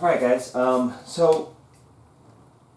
All right, guys. So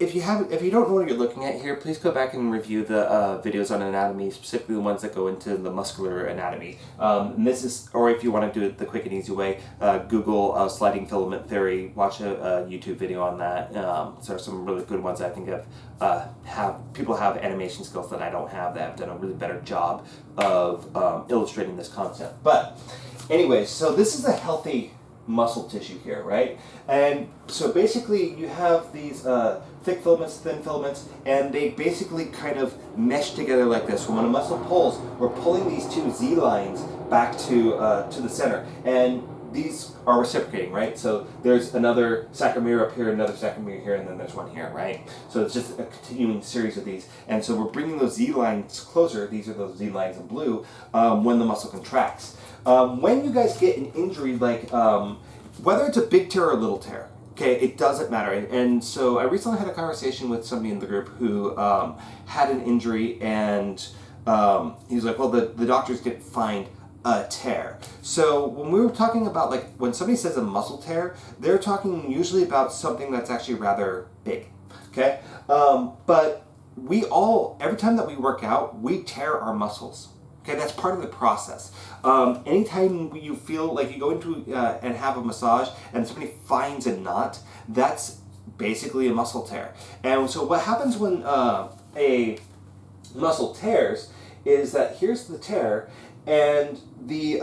if you don't know what you're looking at here, please go back and review the videos on anatomy, specifically the ones that go into the muscular anatomy. And this is, or if you want to do it the quick and easy way, Google sliding filament theory. Watch a YouTube video on that. So there's some really good ones I think have people have animation skills that I don't have that have done a really better job of illustrating this concept. But anyway, so this is a healthy muscle tissue here, right? And so basically you have these thick filaments, thin filaments, and they basically kind of mesh together like this. So when a muscle pulls, we're pulling these two Z lines back to the center, and these are reciprocating, right? So there's another sarcomere up here, another sarcomere here, and then there's one here, right? So it's just a continuing series of these. And so we're bringing those Z lines closer, these are those Z lines in blue, when the muscle contracts. When you guys get an injury, like whether it's a big tear or a little tear, okay, it doesn't matter. And so I recently had a conversation with somebody in the group who had an injury, and he was like, well, the doctors didn't find a tear. So when we were talking about, like, when somebody says a muscle tear, they're talking usually about something that's actually rather big, okay? But we all, every time that we work out, we tear our muscles. Okay, that's part of the process. Anytime you feel like you go into and have a massage and somebody finds a knot, that's basically a muscle tear. And so what happens when a muscle tears is that here's the tear, and the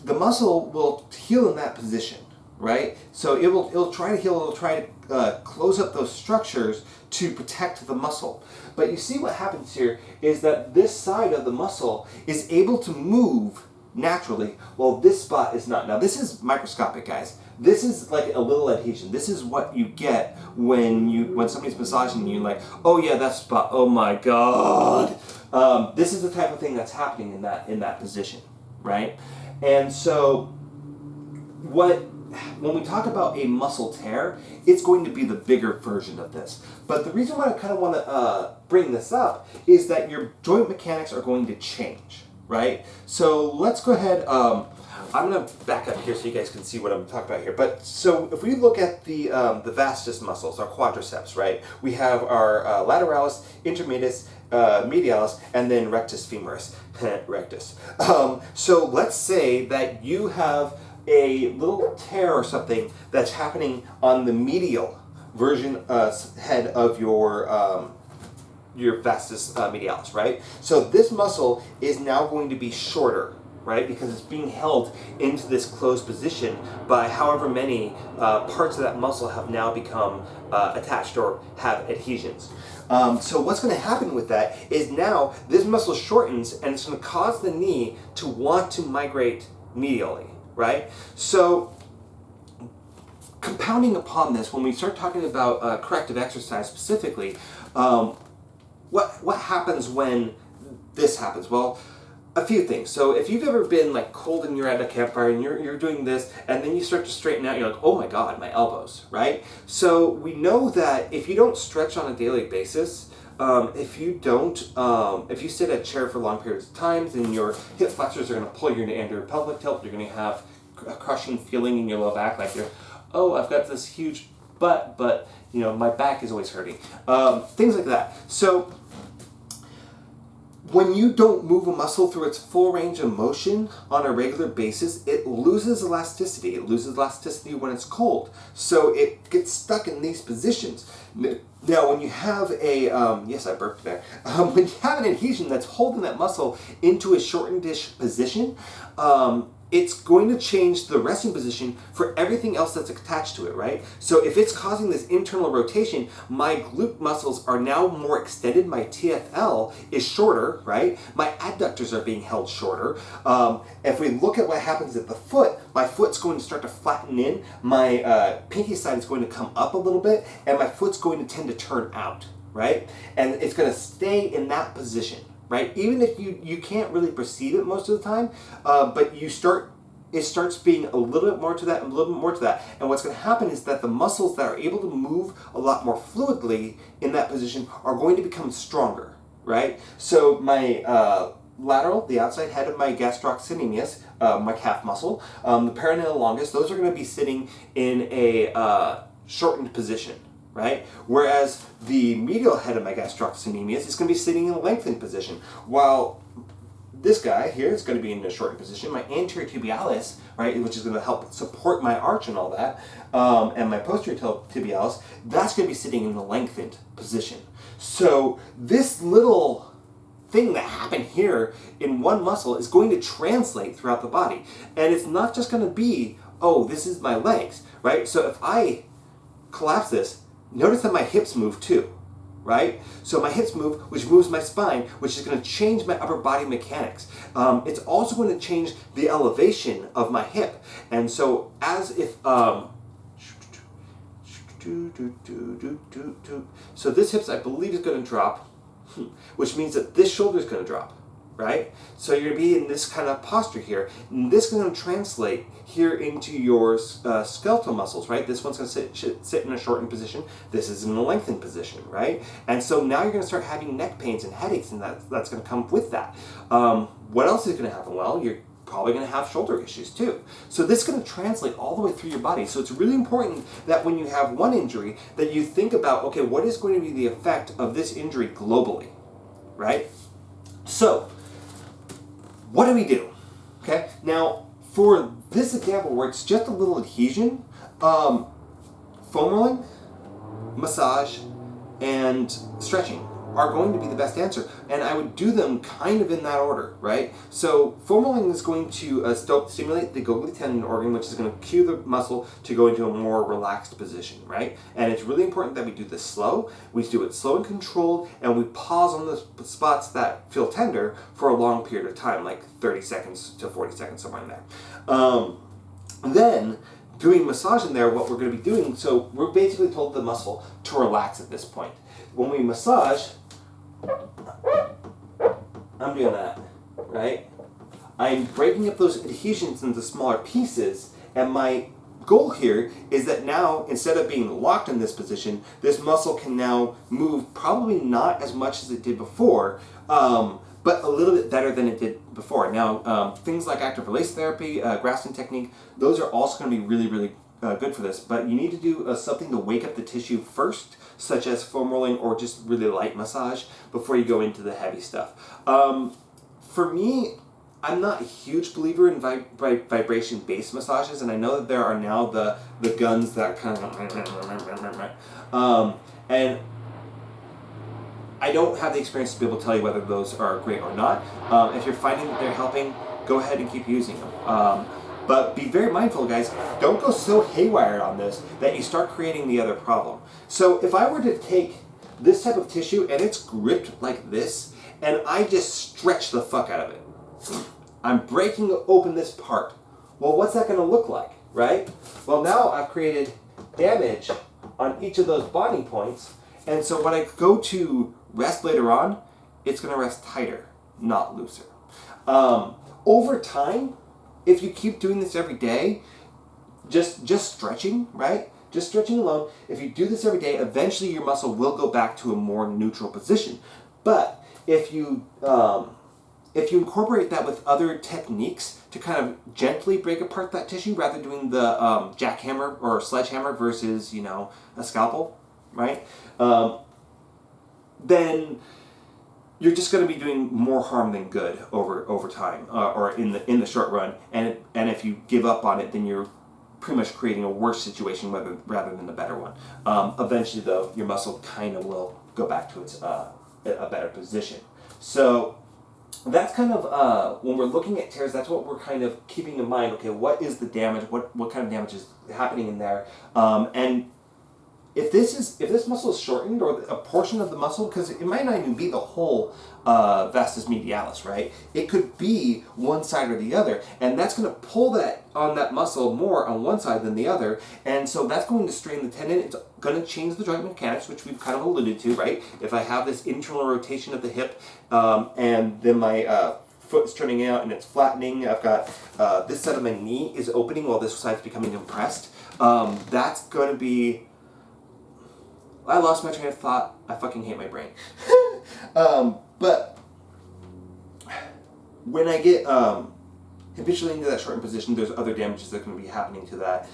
muscle will heal in that position, right? So it'll try to heal. It'll try to close up those structures to protect the muscle. But you see what happens here is that this side of the muscle is able to move naturally, while this spot is not. Now this is microscopic, guys. This is like a little adhesion. This is what you get when somebody's massaging you, like, oh yeah, that spot, oh my god. This is the type of thing that's happening in that position, right? And so when we talk about a muscle tear, it's going to be the bigger version of this. But the reason why I kind of want to bring this up is that your joint mechanics are going to change, right? So let's go ahead. I'm going to back up here so you guys can see what I'm talking about here. But so if we look at the vastus muscles, our quadriceps, right? We have our lateralis, intermedius, medialis, and then rectus femoris, rectus. So let's say that you have a little tear or something that's happening on the medial version head of your vastus medialis, right? So this muscle is now going to be shorter, right? Because it's being held into this closed position by however many parts of that muscle have now become attached or have adhesions. So what's going to happen with that is now this muscle shortens, and it's going to cause the knee to want to migrate medially, right? So compounding upon this, when we start talking about corrective exercise specifically, what happens when this happens? Well, a few things. So if you've ever been like cold and you're at a campfire and you're doing this, and then you start to straighten out, you're like, oh my god, my elbows, right? So we know that if you don't stretch on a daily basis, if you sit at a chair for long periods of time, then your hip flexors are going to pull you into anterior pelvic tilt. You're going to have a crushing feeling in your low back, like you're, oh, I've got this huge butt, but you know my back is always hurting. Things like that. So when you don't move a muscle through its full range of motion on a regular basis, it loses elasticity. It loses elasticity when it's cold. So it gets stuck in these positions. Now, when you have a, yes, I burped there. When you have an adhesion that's holding that muscle into a shortened-ish position, it's going to change the resting position for everything else that's attached to it, right? So if it's causing this internal rotation, my glute muscles are now more extended, my TFL is shorter, right? My adductors are being held shorter. If we look at what happens at the foot, my foot's going to start to flatten in, my pinky side is going to come up a little bit, and my foot's going to tend to turn out, right? And it's going to stay in that position, right? Even if you can't really perceive it most of the time, but it starts being a little bit more to that, and a little bit more to that. And what's going to happen is that the muscles that are able to move a lot more fluidly in that position are going to become stronger, right? So my lateral, the outside head of my gastrocnemius, my calf muscle, the peroneal longus, those are going to be sitting in a shortened position, right? Whereas the medial head of my gastrocnemius is going to be sitting in a lengthened position, while this guy here is going to be in a shortened position. My anterior tibialis, right, which is going to help support my arch and all that, and my posterior tibialis, that's going to be sitting in the lengthened position. So this little thing that happened here in one muscle is going to translate throughout the body. And it's not just going to be, oh, this is my legs, right? So if I collapse this, notice that my hips move too, right? So my hips move, which moves my spine, which is going to change my upper body mechanics. It's also going to change the elevation of my hip. And so as if, so this hips, I believe, is going to drop, which means that this shoulder is going to drop, right? So you're going to be in this kind of posture here. And this is going to translate here into your skeletal muscles, right? This one's going to sit in a shortened position. This is in a lengthened position, right? And so now you're going to start having neck pains and headaches, and that's going to come with that. What else is going to happen? Well, you're probably going to have shoulder issues too. So this is going to translate all the way through your body. So it's really important that when you have one injury, that you think about, okay, what is going to be the effect of this injury globally, right? So what do we do? Okay, now for this example where it's just a little adhesion, foam rolling, massage, and stretching are going to be the best answer. And I would do them kind of in that order, right? So foam rolling is going to stimulate the Golgi tendon organ, which is going to cue the muscle to go into a more relaxed position, right? And it's really important that we do this slow. We do it slow and controlled, and we pause on the spots that feel tender for a long period of time, like 30 seconds to 40 seconds, somewhere in there. Then, doing massage in there, what we're going to be doing, so we're basically told the muscle to relax at this point. When we massage, I'm doing that, right? I'm breaking up those adhesions into smaller pieces, and my goal here is that now, instead of being locked in this position, this muscle can now move, probably not as much as it did before, but a little bit better than it did before. Now, things like active release therapy, Graston technique, those are also going to be really, really good for this, but you need to do something to wake up the tissue first, such as foam rolling or just really light massage, before you go into the heavy stuff. For me, I'm not a huge believer in vibration-based massages, and I know that there are now the guns that kind of and I don't have the experience to be able to tell you whether those are great or not. If you're finding that they're helping, go ahead and keep using them. But be very mindful, guys. Don't go so haywire on this that you start creating the other problem. So if I were to take this type of tissue and it's gripped like this, and I just stretch the fuck out of it, I'm breaking open this part. Well, what's that going to look like, right? Well, now I've created damage on each of those bonding points, and so when I go to rest later on, it's going to rest tighter, not looser. Over time, if you keep doing this every day, just stretching, right? Just stretching alone, if you do this every day, eventually your muscle will go back to a more neutral position. But if you incorporate that with other techniques to kind of gently break apart that tissue, rather than doing the jackhammer or sledgehammer versus, a scalpel, right? Then you're just going to be doing more harm than good over time, or in the short run. And if you give up on it, then you're pretty much creating a worse situation rather than a better one. Eventually, though, your muscle kind of will go back to its a better position. So that's kind of when we're looking at tears, that's what we're kind of keeping in mind. Okay, what is the damage? What kind of damage is happening in there? And if this muscle is shortened, or a portion of the muscle, because it might not even be the whole vastus medialis, right? It could be one side or the other, and that's going to pull that muscle more on one side than the other, and so that's going to strain the tendon. It's going to change the joint mechanics, which we've kind of alluded to, right? If I have this internal rotation of the hip, and then my foot is turning out and it's flattening, I've got this side of my knee is opening while this side's becoming compressed, that's going to be... I lost my train of thought. I fucking hate my brain. But when I get habitually into that shortened position, there's other damages that are going to be happening to that.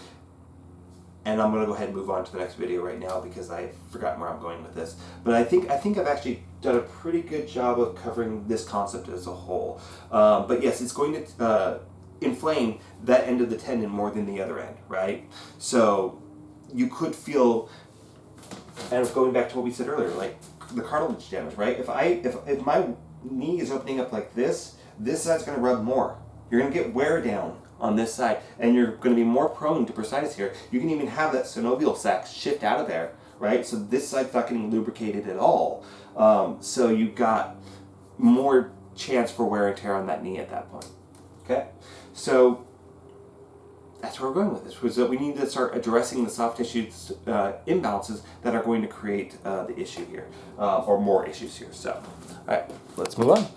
And I'm going to go ahead and move on to the next video right now because I've forgotten where I'm going with this. But I think I've actually done a pretty good job of covering this concept as a whole. But yes, it's going to inflame that end of the tendon more than the other end, right? So you could feel, and going back to what we said earlier, like the cartilage damage, right? If my knee is opening up like this side's going to rub more. You're going to get wear down on this side, and you're going to be more prone to bursitis here. You can even have that synovial sac shift out of there, right? So this side's not getting lubricated at all. So you've got more chance for wear and tear on that knee at that point. Okay? So that's where we're going with this, was that we need to start addressing the soft tissue imbalances that are going to create the issue here, or more issues here. So, all right, let's move on.